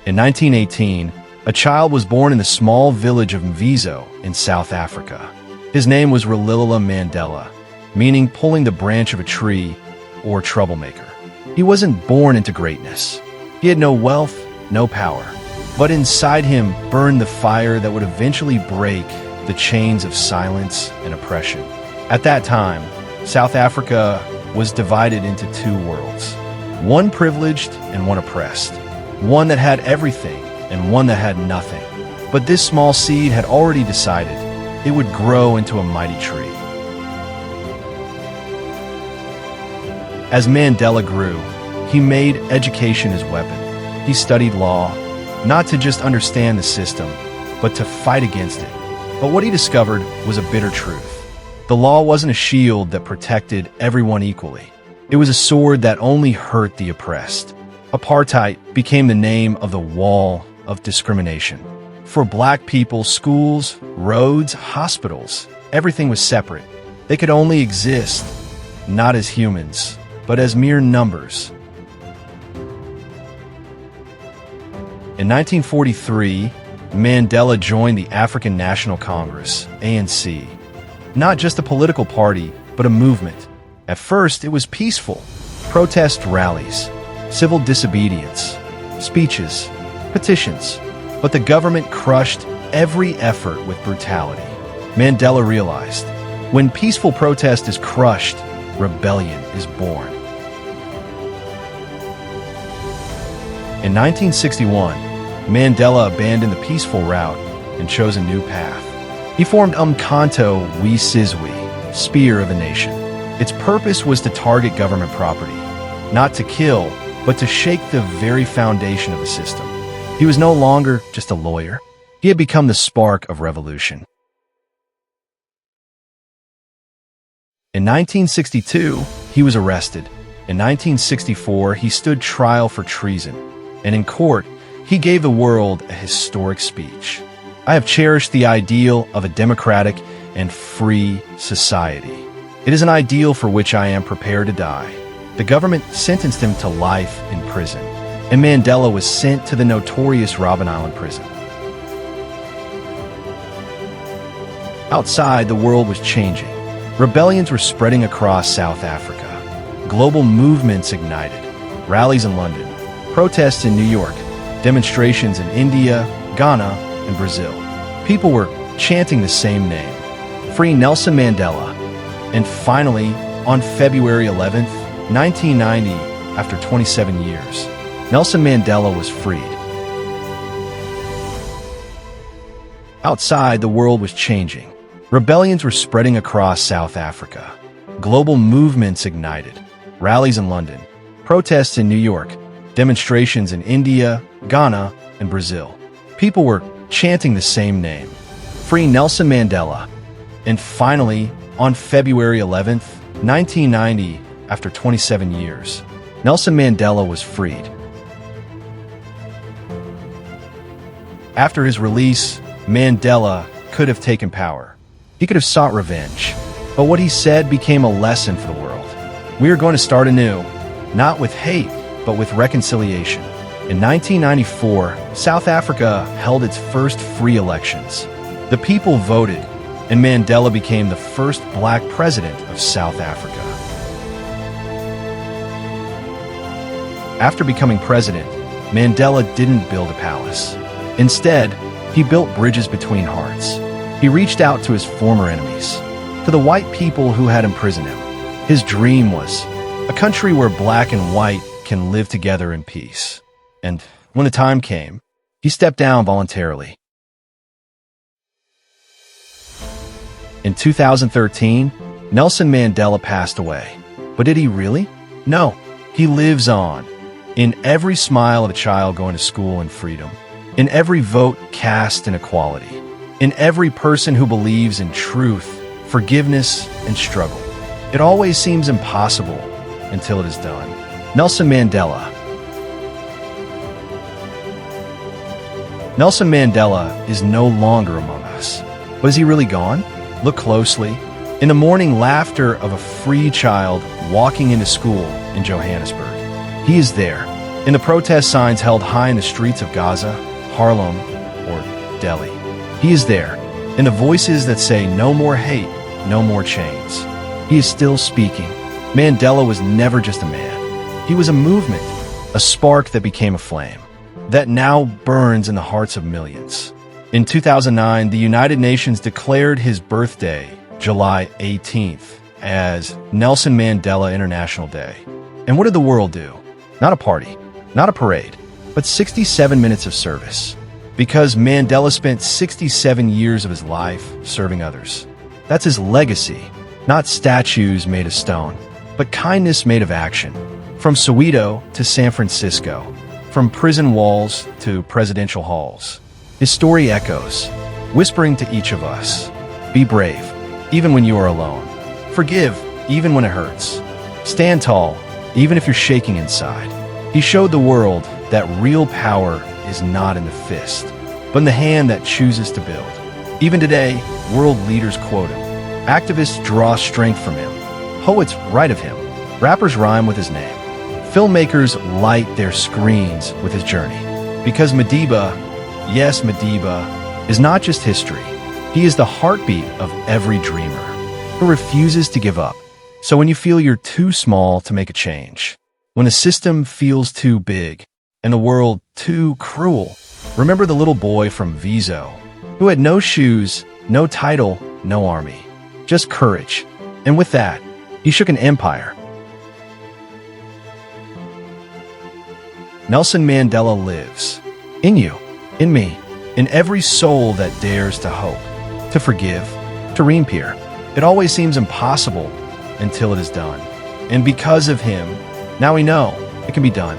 In 1918, a child was born in the small village of Mvezo in South Africa. His name was Nelson Mandela, meaning pulling the branch of a tree or troublemaker. He wasn't born into greatness. He had no wealth, no power, but inside him burned the fire that would eventually break the chains of silence and oppression. At that time, South Africa was divided into two worlds, one privileged and one oppressed, one that had everything and one that had nothing. But this small seed had already decided it would grow into a mighty tree. As Mandela grew, he made education his weapon. He studied law, not to just understand the system, but to fight against it. But what he discovered was a bitter truth. The law wasn't a shield that protected everyone equally. It was a sword that only hurt the oppressed. Apartheid became the name of the wall of discrimination. For black people, schools, roads, hospitals, everything was separate. They could only exist, not as humans, but as mere numbers. In 1943, Mandela joined the African National Congress, ANC. Not just a political party, but a movement. At first, it was peaceful. Protest rallies, civil disobedience, speeches, petitions. But the government crushed every effort with brutality. Mandela realized, when peaceful protest is crushed, rebellion is born. In 1961, Mandela abandoned the peaceful route and chose a new path. He formed Umkhonto we Sizwe, Spear of the Nation. Its purpose was to target government property, not to kill, but to shake the very foundation of the system. He was no longer just a lawyer. He had become the spark of revolution. In 1962, he was arrested. In 1964, he stood trial for treason. And in court, he gave the world a historic speech. I have cherished the ideal of a democratic and free society. It is an ideal for which I am prepared to die. The government sentenced him to life in prison, and Mandela was sent to the notorious Robben Island prison. Outside, the world was changing. Rebellions were spreading across South Africa. Global movements ignited. Rallies in London, protests in New York, demonstrations in India, Ghana, and Brazil. People were chanting the same name, Free Nelson Mandela. And finally, on February 11th, 1990, after 27 years, Nelson Mandela was freed. Outside, the world was changing. Rebellions were spreading across South Africa. Global movements ignited. Rallies in London, protests in New York, demonstrations in India, Ghana, and Brazil. People were chanting the same name, Free Nelson Mandela. And finally, on February 11th, 1990, after 27 years, Nelson Mandela was freed. After his release, Mandela could have taken power. He could have sought revenge. But what he said became a lesson for the world. We are going to start anew, not with hate, but with reconciliation. In 1994, South Africa held its first free elections. The people voted, and Mandela became the first black president of South Africa. After becoming president, Mandela didn't build a palace. Instead, he built bridges between hearts. He reached out to his former enemies, to the white people who had imprisoned him. His dream was a country where black and white can live together in peace. And when the time came, he stepped down voluntarily. In 2013, Nelson Mandela passed away. But did he really? No, he lives on. In every smile of a child going to school in freedom. In every vote cast in equality. In every person who believes in truth, forgiveness, and struggle. It always seems impossible until it is done. Nelson Mandela. Nelson Mandela is no longer among us. But is he really gone? Look closely. In the morning laughter of a free child walking into school in Johannesburg. He is there. in the protest signs held high in the streets of Gaza, Harlem, or Delhi. He is there, in the voices that say no more hate, no more chains. He is still speaking. Mandela was never just a man. He was a movement, a spark that became a flame, that now burns in the hearts of millions. In 2009, the United Nations declared his birthday, July 18th, as Nelson Mandela International Day. And what did the world do? Not a party, not a parade, but 67 minutes of service. Because Mandela spent 67 years of his life serving others. That's his legacy, not statues made of stone, but kindness made of action. From Soweto to San Francisco, from prison walls to presidential halls. His story echoes, whispering to each of us, be brave, even when you are alone. Forgive, even when it hurts. Stand tall, even if you're shaking inside. He showed the world that real power is not in the fist, but in the hand that chooses to build. Even today, world leaders quote him. Activists draw strength from him. Poets write of him. Rappers rhyme with his name. Filmmakers light their screens with his journey. Because Madiba, yes, Madiba, is not just history. He is the heartbeat of every dreamer who refuses to give up. So when you feel you're too small to make a change, when the system feels too big and the world too cruel, remember the little boy from Mvezo who had no shoes, no title, no army, just courage. And with that, he shook an empire. Nelson Mandela lives. In you, in me, in every soul that dares to hope, to forgive, to reappear. It always seems impossible until it is done. And because of him, now we know it can be done.